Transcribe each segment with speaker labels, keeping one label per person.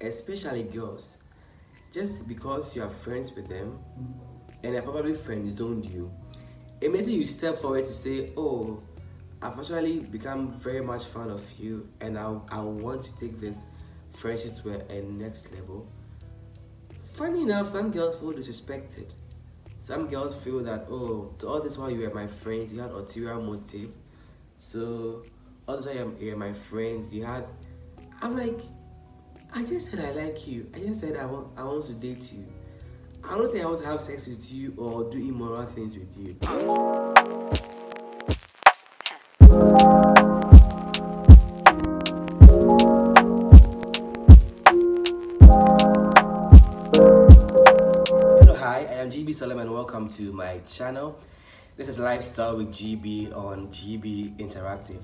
Speaker 1: especially girls, just because you are friends with them and they're probably friend zoned you, immediately you step forward to say, oh, I've actually become very much fan of you and I want to take this friendship to a next level. Funny enough, some girls feel disrespected. Some girls feel that, oh, so all this while you were my friends, you had ulterior motive. So all this while you were my friends, you had. I'm like, I just said I like you. I just said I want to date you. I don't say I want to have sex with you or do immoral things with you. Hello, hi, I am GB Solomon and welcome to my channel. This is Lifestyle with GB on GB Interactive.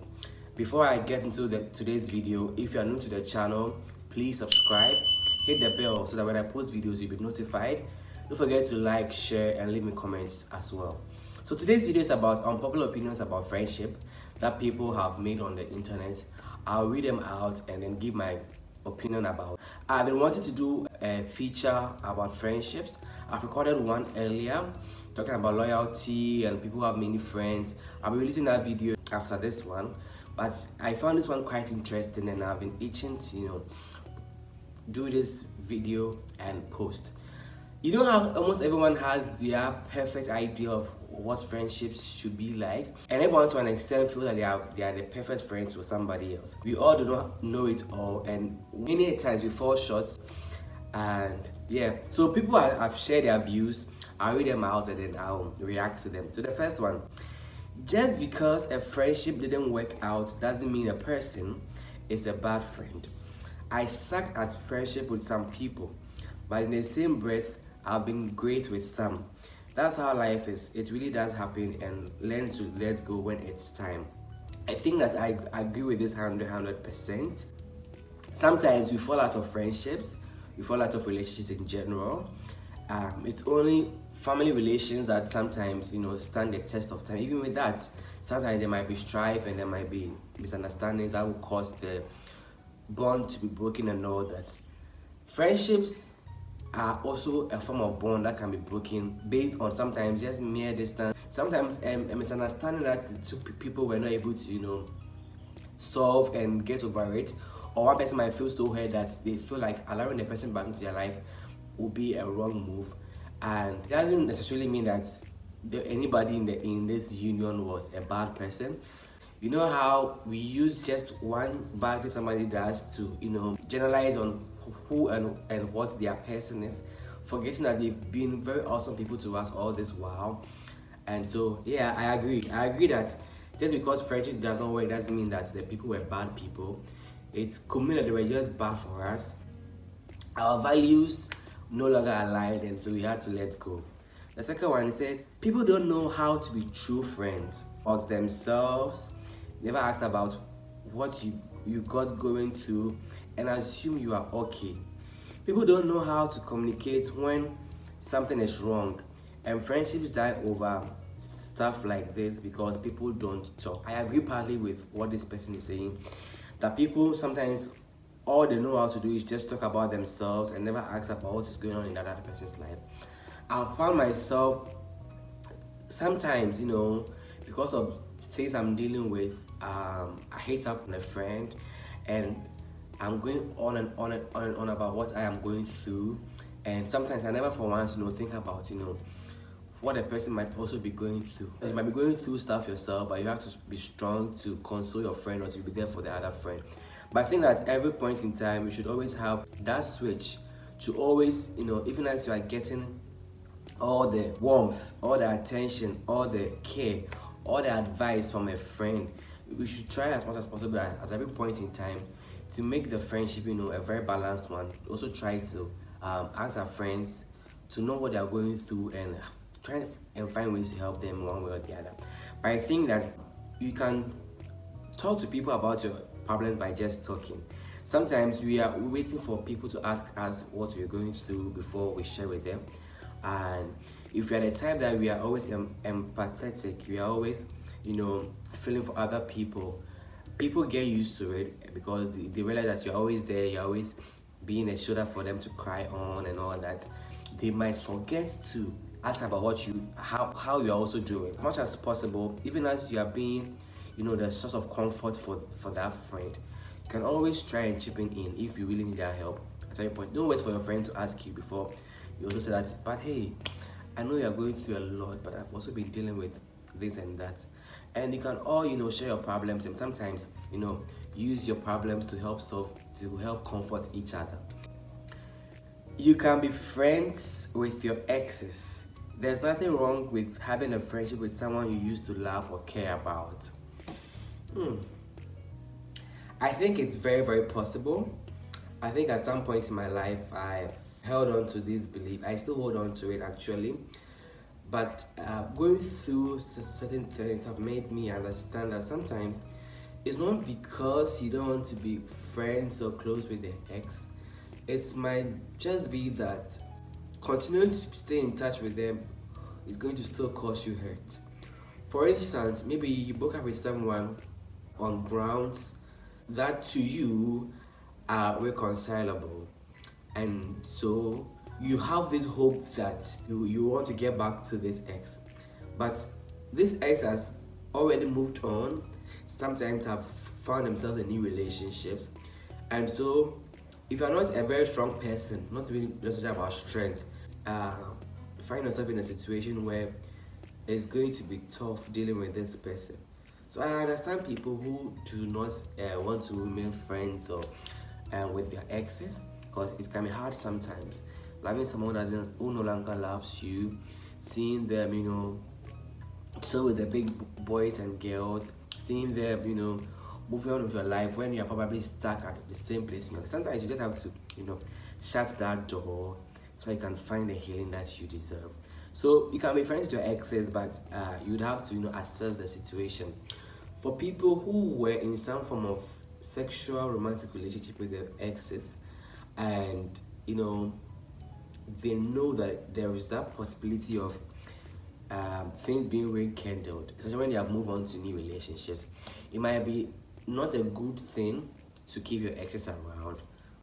Speaker 1: Before I get into today's video, if you are new to the channel, please subscribe, hit the bell so that when I post videos you'll be notified. Don't forget to like, share and leave me comments as well. So today's video is about unpopular opinions about friendship that people have made on the internet. I'll read them out and then give my opinion about. I've been wanting to do a feature about friendships. I've recorded one earlier talking about loyalty and people who have many friends. I'll be releasing that video after this one, but I found this one quite interesting and I've been itching to do this video and post. You know how almost everyone has their perfect idea of what friendships should be like, and everyone to an extent feel that they are the perfect friends for somebody else. We all do not know it all, and many times we fall short. And yeah, so people have shared their views. I'll read them out and then I'll react to them. So the first one: just because a friendship didn't work out doesn't mean a person is a bad friend. I suck at friendship with some people, but in the same breath, I've been great with some. That's how life is. It really does happen, and learn to let go when it's time. I think that I agree with this 100%. Sometimes we fall out of friendships, we fall out of relationships in general. It's only family relations that sometimes stand the test of time. Even with that, sometimes there might be strife and there might be misunderstandings that will cause the bond to be broken and all that. Friendships are also a form of bond that can be broken based on sometimes just mere distance. Sometimes a misunderstanding that the two people were not able to solve and get over it, or one person might feel so hurt that they feel like allowing the person back into their life would be a wrong move. And it doesn't necessarily mean that anybody in this union was a bad person. You know how we use just one bad thing somebody does to generalize on who and what their person is, forgetting that they've been very awesome people to us all this while. And so yeah, I agree that just because friendship does not work doesn't mean that the people were bad people. It could mean that they were just bad for us. Our values no longer aligned, and so we had to let go. The second one, it says people don't know how to be true friends about themselves, never ask about what you got going through and assume you are okay. People don't know how to communicate when something is wrong, and friendships die over stuff like this because people don't talk. I agree partly with what this person is saying, that people sometimes all they know how to do is just talk about themselves and never ask about what is going on in that other person's life. I found myself sometimes, because of things I'm dealing with, I hate up on a friend and I'm going on and on and on and on about what I am going through, and sometimes I never for once think about what a person might also be going through. You might be going through stuff yourself, but you have to be strong to console your friend or to be there for the other friend. But I think that at every point in time we should always have that switch to always, even as you are getting all the warmth, all the attention, all the care, all the advice from a friend, we should try as much as possible at every point in time to make the friendship a very balanced one. Also try to ask our friends to know what they are going through and try and find ways to help them one way or the other. But I think that you can talk to people about your problems by just talking. Sometimes we are waiting for people to ask us what we're going through before we share with them. And if we are the type that we are always empathetic, we are always feeling for other people, people get used to it because they realize that you're always there, you're always being a shoulder for them to cry on and all that, they might forget to ask about what you how you're also doing. As much as possible, even as you are being, the source of comfort for that friend, you can always try and chip in if you really need their help. At any point, don't wait for your friend to ask you before you also say that, but hey, I know you're going through a lot, but I've also been dealing with this and that. And you can all, share your problems, and sometimes, use your problems to help comfort each other. You can be friends with your exes. There's nothing wrong with having a friendship with someone you used to love or care about. I think it's very, very possible. I think at some point in my life, I held on to this belief. I still hold on to it actually. But going through certain things have made me understand that sometimes it's not because you don't want to be friends or close with the ex. It might just be that continuing to stay in touch with them is going to still cause you hurt. For instance, maybe you broke up with someone on grounds that to you are reconcilable, and so you have this hope that you want to get back to this ex, but this ex has already moved on, sometimes have found themselves in new relationships, and so if you're not a very strong person, not really necessarily about strength, find yourself in a situation where it's going to be tough dealing with this person. So I understand people who do not want to remain friends or with their exes, because it can be hard sometimes. Loving someone who no longer loves you, seeing them, so with the big boys and girls, seeing them, moving on with your life when you're probably stuck at the same place. Sometimes you just have to, shut that door so you can find the healing that you deserve. So you can be friends with your exes, but you'd have to, assess the situation. For people who were in some form of sexual romantic relationship with their exes, and they know that there is that possibility of things being rekindled, especially when they have moved on to new relationships, it might be not a good thing to keep your exes around.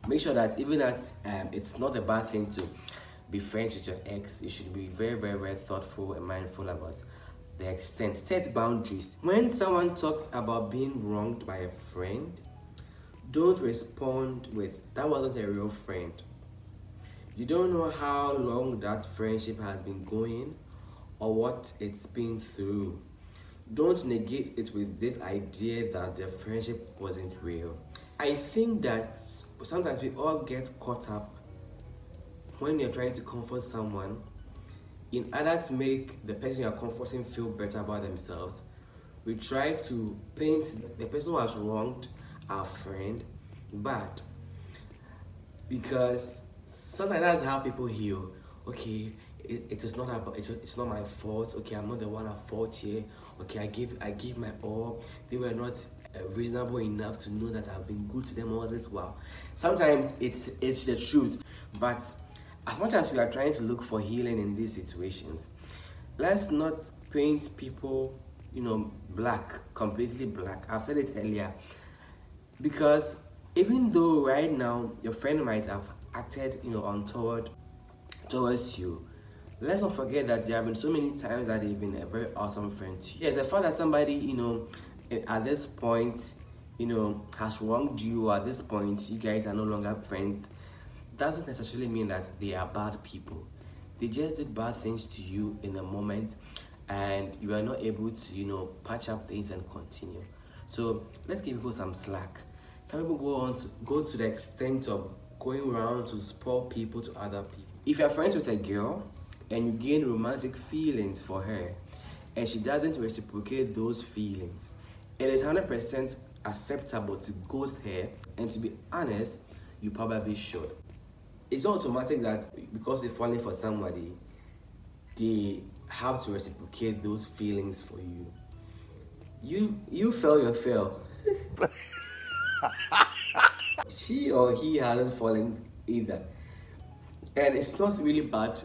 Speaker 1: Make sure that even as it's not a bad thing to be friends with your ex, you should be very, very, very thoughtful and mindful about the extent. Set boundaries. When someone talks about being wronged by a friend, don't respond with, "That wasn't a real friend." You don't know how long that friendship has been going or what it's been through. Don't negate it with this idea that the friendship wasn't real. I think that sometimes we all get caught up when you're trying to comfort someone. In order to make the person you're comforting feel better about themselves, we try to paint the person who has wronged our friend bad, because sometimes that's how people heal. Okay, it is not about it's not my fault. Okay, I'm not the one at fault here. Okay, I give my all. They were not reasonable enough to know that I've been good to them all this while. Sometimes it's the truth, but as much as we are trying to look for healing in these situations, let's not paint people, black, completely black. I've said it earlier, because even though right now your friend might have acted, untoward towards you, let's not forget that there have been so many times that they've been a very awesome friend to you. Yes, the fact that somebody, at this point, has wronged you, at this point, you guys are no longer friends, doesn't necessarily mean that they are bad people. They just did bad things to you in a moment, and you are not able to, patch up things and continue. So let's give people some slack. Some people go to the extent of going around to spoil people to other people. If you're friends with a girl and you gain romantic feelings for her and she doesn't reciprocate those feelings, it is 100% acceptable to ghost her, and to be honest, you probably should. It's not automatic that because you're falling for somebody, they have to reciprocate those feelings for you. You fail your fail. She or he hasn't fallen either. And it's not really bad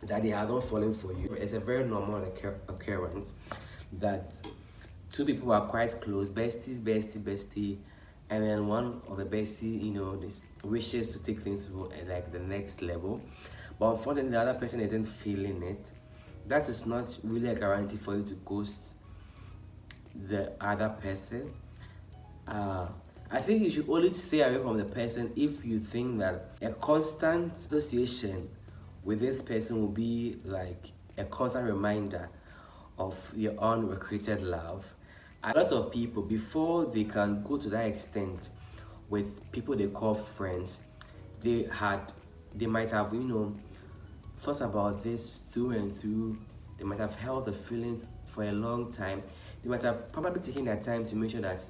Speaker 1: that they are not falling for you. It's a very normal occurrence that two people are quite close, bestie, and then one of the bestie, this wishes to take things to like the next level, but unfortunately the other person isn't feeling it. That is not really a guarantee for you to ghost the other person. uh, I think you should only stay away from the person if you think that a constant association with this person will be like a constant reminder of your unrequited love. A lot of people, before they can go to that extent with people they call friends, they might have, thought about this through and through. They might have held the feelings for a long time. They might have probably taken their time to make sure that,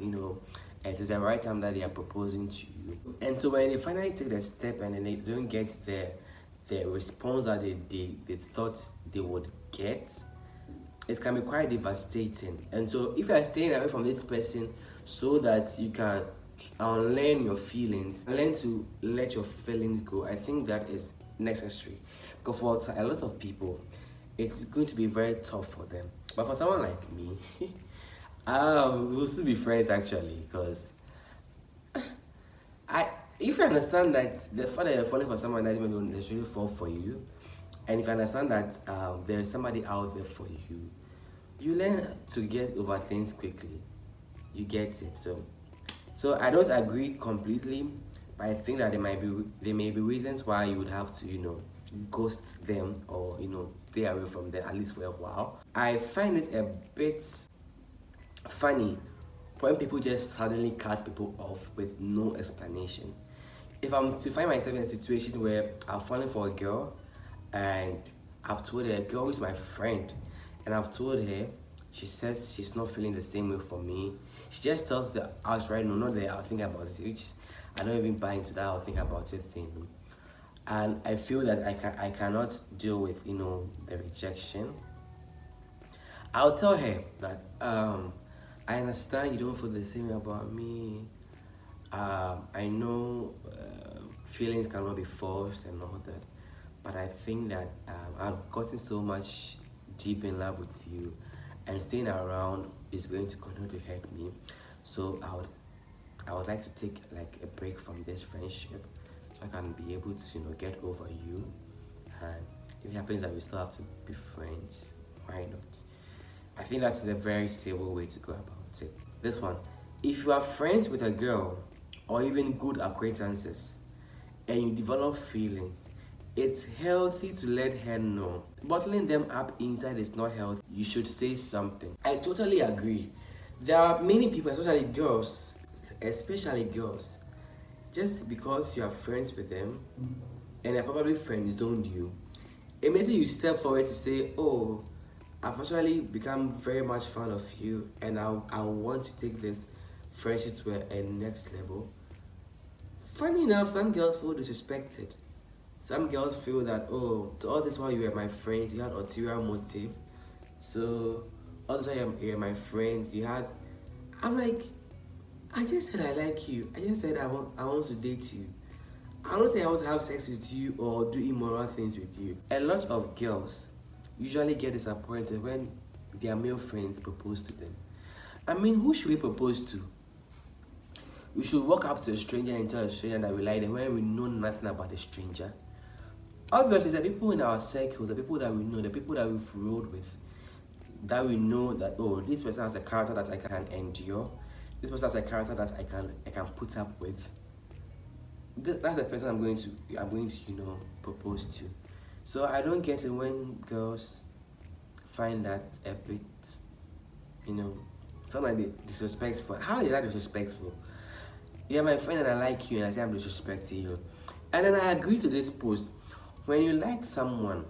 Speaker 1: it is the right time that they are proposing to you. And so when they finally take the step and then they don't get the response that they thought they would get, it can be quite devastating. And so if you are staying away from this person so that you can unlearn your feelings, learn to let your feelings go, I think that is necessary. Because for a lot of people, it's going to be very tough for them. But for someone like me, we'll still be friends actually, because if you understand that the fact that you're falling for someone that don't necessarily fall for you, and if you understand that there is somebody out there for you, you learn to get over things quickly. You get it. So I don't agree completely, but I think that there may be reasons why you would have to ghost them, or stay away from them at least for a while. I find it a bit funny when people just suddenly cut people off with no explanation. If I'm to find myself in a situation where I'm falling for a girl and I've told her, a girl is my friend, and I've told her, she says she's not feeling the same way for me. She just tells the outright no, not that I'll think about it, which I don't even buy into that I'll think about it thing. And I feel that I cannot deal with the rejection. I'll tell her that I understand you don't feel the same way about me. I know feelings cannot be forced and all that, but I think that I've gotten so much deep in love with you, and staying around is going to continue to hurt me. So I would like to take like a break from this friendship, so I can be able to get over you. And if it happens that we still have to be friends, why not? I think that's a very civil way to go about it. This one, if you are friends with a girl or even good acquaintances and you develop feelings, it's healthy to let her know. Bottling them up inside is not healthy. You should say something. I totally agree. There are many people, especially girls, just because you are friends with them and they're probably friend zoned you, immediately you step forward to say, oh, I've actually become very much fan of you, and I want to take this friendship to a next level. Funny enough, some girls feel disrespected. Some girls feel that, oh, so all this while you were my friends, you had ulterior motive. So all this while you were my friends, you had. I'm like, I just said I like you. I just said I want to date you. I don't say I want to have sex with you or do immoral things with you. A lot of girls usually get disappointed when their male friends propose to them. I mean, who should we propose to? We should walk up to a stranger and tell a stranger that we like them when we know nothing about the stranger. Obviously, the people in our circles, the people that we know, the people that we've rode with, that we know that, oh, this person has a character that I can endure. This person has a character that I can put up with. That's the person I'm going to propose to. So I don't get it when girls find that a bit, something like disrespectful. How is that disrespectful? You're my friend and I like you, and I say I'm disrespecting you. And then I agree to this post. When you like someone,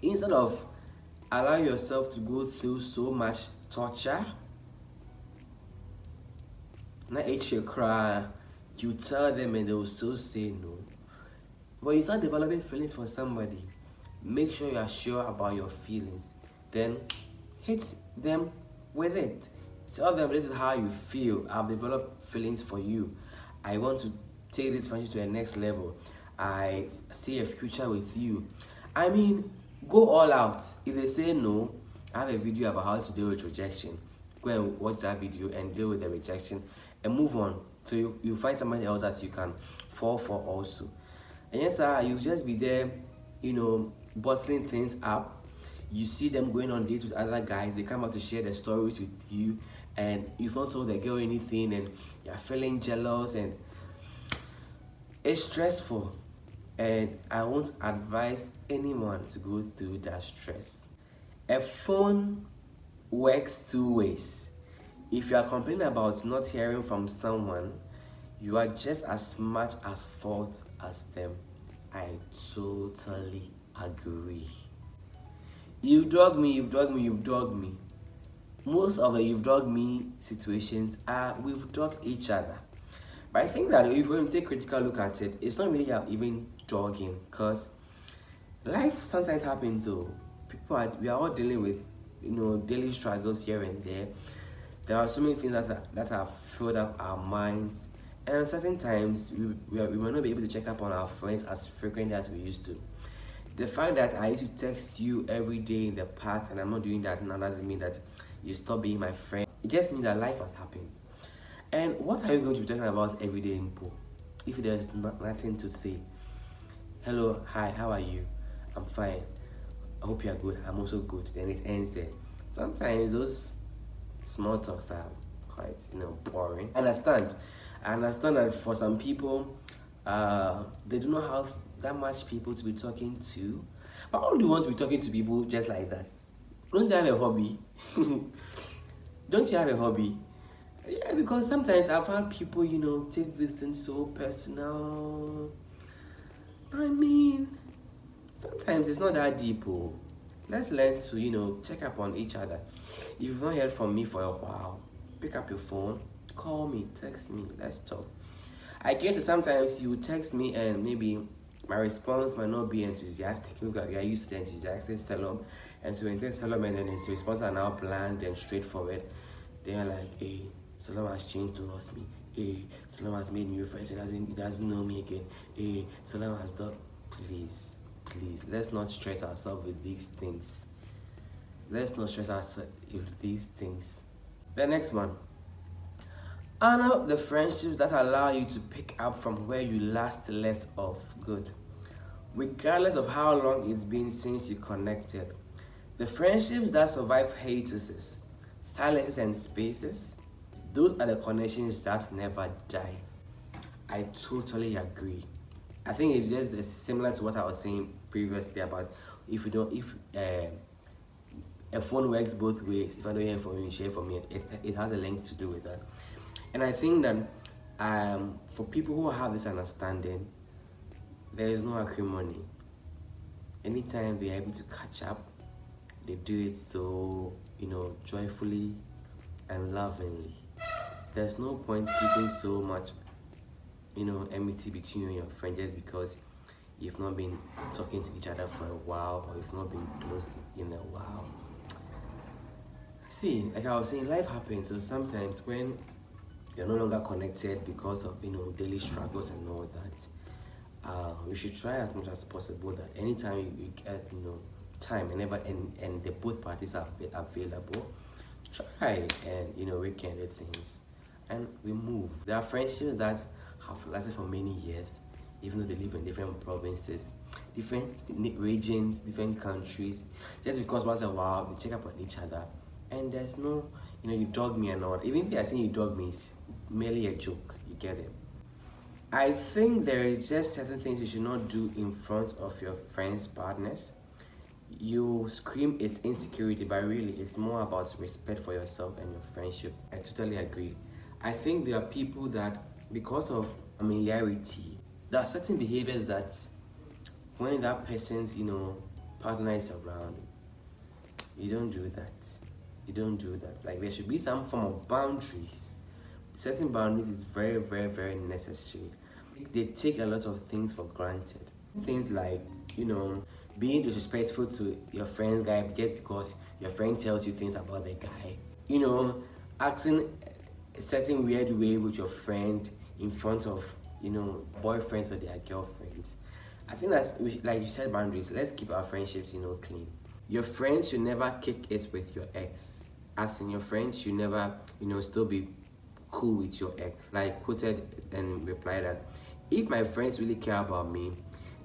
Speaker 1: instead of allow yourself to go through so much torture, not you cry, you tell them and they will still say no. When you start developing feelings for somebody, make sure you are sure about your feelings. Then hit them with it. Tell them this is how you feel. I've developed feelings for you. I want to take this friendship to the next level. I see a future with you. I mean, go all out. If they say no, I have a video about how to deal with rejection. Go and watch that video and deal with the rejection and move on. So you find somebody else that you can fall for also. And yes, you just be there, bottling things up. You see them going on dates with other guys. They come out to share their stories with you, and you've not told the girl anything, and you're feeling jealous, and it's stressful. And I won't advise anyone to go through that stress. A phone works two ways. If you are complaining about not hearing from someone, you are just as much at fault as them. I totally agree. You've dogged me, you've dogged me, you've dogged me. Most of the you've dogged me situations are we've dogged each other. But I think that if we take a critical look at it, it's not really even dogging, because life sometimes happens. So we are all dealing with daily struggles here and there. There are so many things that have filled up our minds, and at certain times we might not be able to check up on our friends as frequently as we used to. The fact that I used to text you every day in the past and I'm not doing that now doesn't mean that you stop being my friend. It just means that life has happened. And what are you going to be talking about every day in Po if there's nothing to say? Hello, hi, how are you? I'm fine. I hope you're good. I'm also good. Then it ends there. Sometimes those small talks are quite boring. I understand that for some people they do not have that much people to be talking to. But how do you want to be talking to people just like that? Don't you have a hobby? Don't you have a hobby? Yeah, because sometimes I found people take this thing so personal. I mean, sometimes it's not that deep. Let's learn to check up on each other. If you've not heard from me for a while, pick up your phone, call me, text me, let's talk. I get to sometimes you text me and maybe my response might not be enthusiastic because we are used to the enthusiastic Salom, and so when you Salom and then his response are now bland and straightforward, they are like, hey, Salom has changed towards me. Hey, Salom has made new friends. He doesn't know me again. Hey, Salom has done. Please, let's not stress ourselves with these things. Let's not stress ourselves with these things. The next one. Honor the friendships that allow you to pick up from where you last left off. Good. Regardless of how long it's been since you connected. The friendships that survive hiatuses, silences, and spaces, those are the connections that never die. I totally agree. I think it's just similar to what I was saying previously about if a phone works both ways. If I don't hear from you, share from me. It has a link to do with that. And I think that for people who have this understanding, there is no acrimony. Anytime they are able to catch up, they do it so joyfully and lovingly. There's no point keeping so much enmity between you and your friend just because you've not been talking to each other for a while, or you've not been close in a while. See, like I was saying, life happens. So sometimes when you're no longer connected because of daily struggles and all that, we should try as much as possible that anytime you get time and the both parties are available, try and rekindle things and we move. There are friendships that have lasted for many years, even though they live in different provinces, different regions, different countries, just because once in a while we check up on each other and there's no you dog me and all. Even if they are saying you dog me, it's merely a joke. You get it? I think there is just certain things you should not do in front of your friends' partners. You scream it's insecurity, but really it's more about respect for yourself and your friendship. I totally agree. I think there are people that, because of familiarity, there are certain behaviors that when that person's partner is around, you don't do that. You don't do that. Like, there should be some form of boundaries. Certain boundaries is very, very, very necessary. They take a lot of things for granted. Things like, being disrespectful to your friend's guy just because your friend tells you things about the guy. Acting a certain weird way with your friend in front of, boyfriends or their girlfriends. I think that's, like you said, boundaries. Let's keep our friendships, clean. Your friends should never kick it with your ex. As in, your friends should never, still be cool with your ex. Like quoted and replied that if my friends really care about me,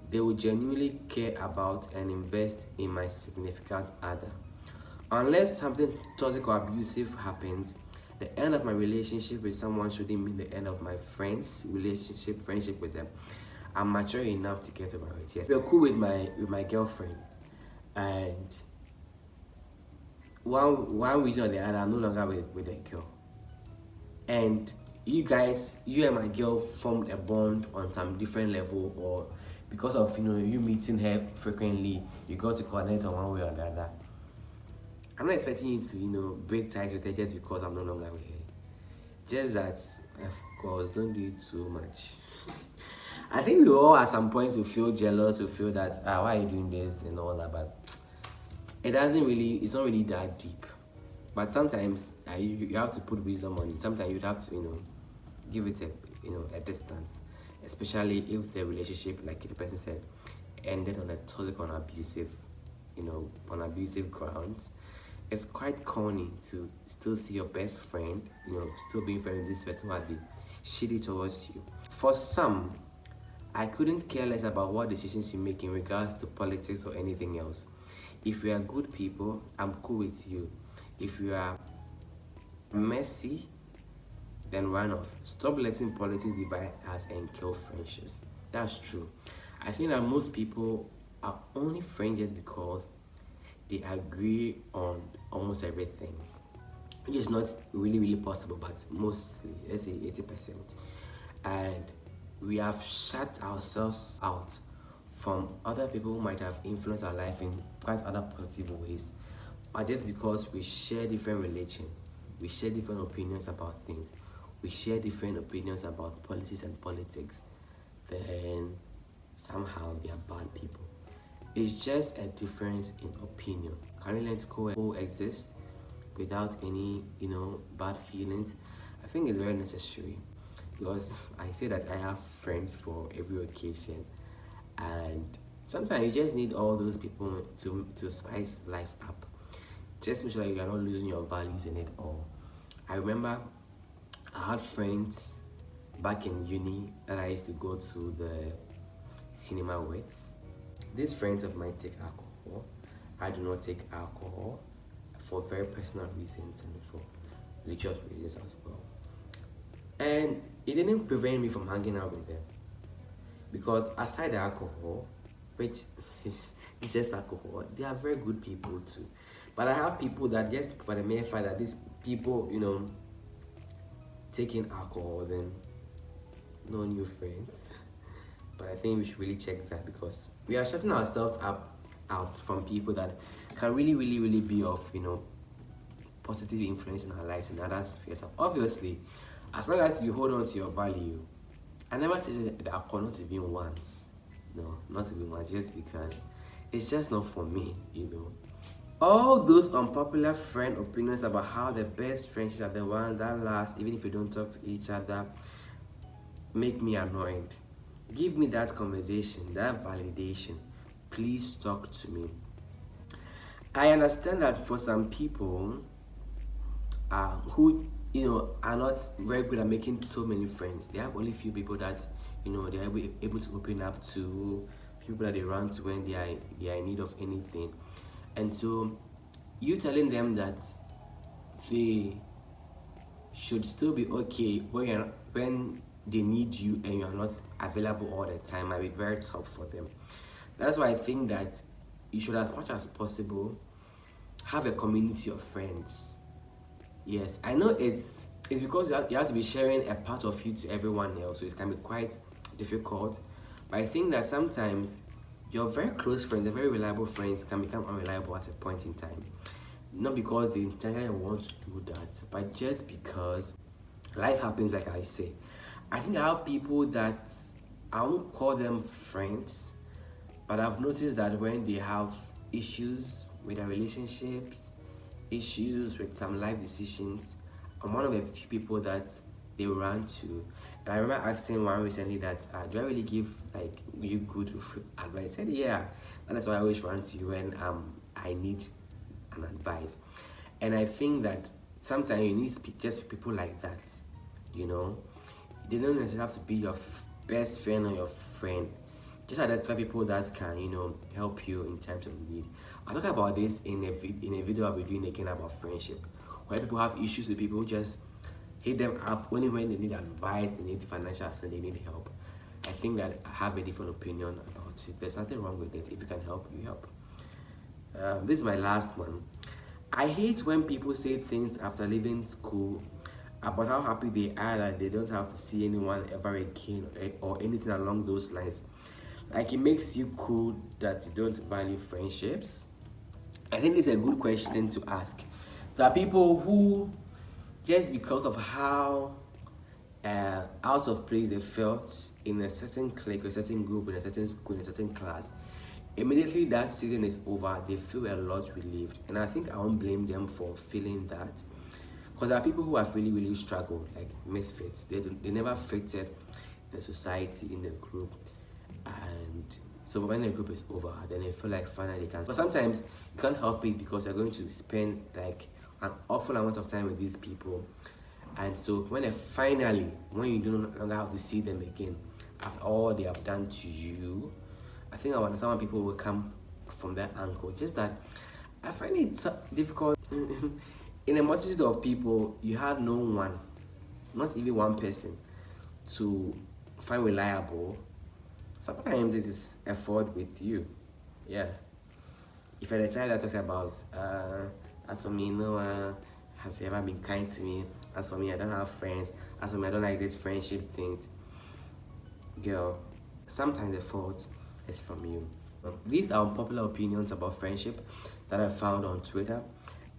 Speaker 1: they will genuinely care about and invest in my significant other. Unless something toxic or abusive happens, the end of my relationship with someone shouldn't mean the end of my friendship with them. I'm mature enough to get over it. Yes, we're cool with my girlfriend, and one reason or the other, I'm no longer with a girl. And you and my girl formed a bond on some different level, or because of you meeting her frequently, you got to connect on one way or the other. I'm not expecting you to break ties with her just because I'm no longer with her. Just that, of course, don't do it too much. I think we all at some point will feel jealous, will feel that why are you doing this and all that, but it's not really that deep. But sometimes you have to put wisdom on it. Sometimes you'd have to give it a distance, especially if the relationship, like the person said, ended on a toxic or abusive on abusive grounds. It's quite corny to still see your best friend still being friends with this person who has been shitty towards you. For some, I couldn't care less about what decisions you make in regards to politics or anything else. If you are good people, I'm cool with you. If you are messy, then run off. Stop letting politics divide us and kill friendships. That's true. I think that most people are only friends just because they agree on almost everything. Which is not really possible, but mostly, let's say 80%. And we have shut ourselves out from other people who might have influenced our life in quite other positive ways. But just because we share different religion, we share different opinions about things, we share different opinions about policies and politics, then somehow they are bad people. It's just a difference in opinion. Can we learn to coexist without any, bad feelings? I think it's very necessary, because I say that I have friends for every occasion, and sometimes you just need all those people to spice life up. Just make sure that you are not losing your values in it all. I remember I had friends back in uni that I used to go to the cinema with. These friends of mine take alcohol. I do not take alcohol for very personal reasons and for religious reasons as well. And it didn't prevent me from hanging out with them, because aside the alcohol, which is just alcohol, they are very good people too. But I have people that just for the mere fact that these people, taking alcohol, then no new friends. But I think we should really check that, because we are shutting ourselves out from people that can really be of positive influence in our lives and other spheres. Obviously, as long as you hold on to your value. I never tasted the alcohol, not even once. No, not even once, just because it's just not for me. All those unpopular friend opinions about how the best friendships are the ones that last even if you don't talk to each other make me annoyed. Give me that conversation, that validation. Please talk to me. I understand that for some people who are not very good at making so many friends, they have only few people that they are able to open up to, people that they run to when they are in need of anything. And so you telling them that they should still be okay when they need you and you're not available all the time might be very tough for them. That's why I think that you should, as much as possible, have a community of friends. Yes, I know it's because you have to be sharing a part of you to everyone else, so it can be quite difficult. But I think that sometimes your very close friends, the very reliable friends, can become unreliable at a point in time. Not because they intentionally want to do that, but just because life happens, like I say. I think I have people that I won't call them friends, but I've noticed that when they have issues with their relationships, issues with some life decisions, I'm one of the few people that they run to. And I remember asking one recently that, do I really give you good advice? I said, yeah. And that's why I always run to you when I need an advice. And I think that sometimes you need just people like that you know. They don't necessarily have to be your best friend or your friend. Just identify people that can, you know, help you in times of need. I'll talk about this in a video I'll be doing again about friendship. When people have issues with people, just hit them up only when they need advice, they need financial assistance, they need help. I think that I have a different opinion about it. There's nothing wrong with it. If you can help, you help. This is my last one. I hate when people say things after leaving school about how happy they are that they don't have to see anyone ever again, or anything along those lines. Like, it makes you cool that you don't value friendships. I think this is a good question to ask. There are people who, just because of how out of place they felt in a certain clique, or a certain group, in a certain school, in a certain class, immediately that season is over, they feel a lot relieved. And I think I won't blame them for feeling that, because there are people who have really struggled, like misfits. They never fitted in the society, in the group. And so when the group is over, then they feel like finally they can. But sometimes you can't help it, because you're going to spend like an awful amount of time with these people. And so when you no longer have to see them again after all they have done to you, I think I understand when people will come from that angle. Just that I find it difficult. In a multitude of people, you have no one, not even one person, to find reliable. Sometimes it is effort with you. Yeah. If you're the type that talks about, as for me, no one has ever been kind to me. As for me, I don't have friends. As for me, I don't like these friendship things. Girl, sometimes the fault is from you. These are unpopular opinions about friendship that I found on Twitter,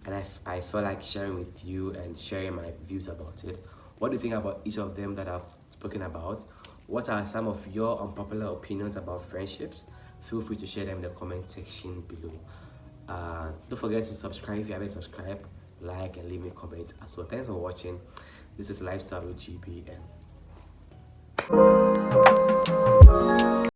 Speaker 1: and I felt like sharing with you and sharing my views about it. What do you think about each of them that I've spoken about? What are some of your unpopular opinions about friendships? Feel free to share them in the comment section below. Don't forget to subscribe if you haven't subscribed, like, and leave me a comment as well. Thanks for watching. This is Lifestyle with GB, and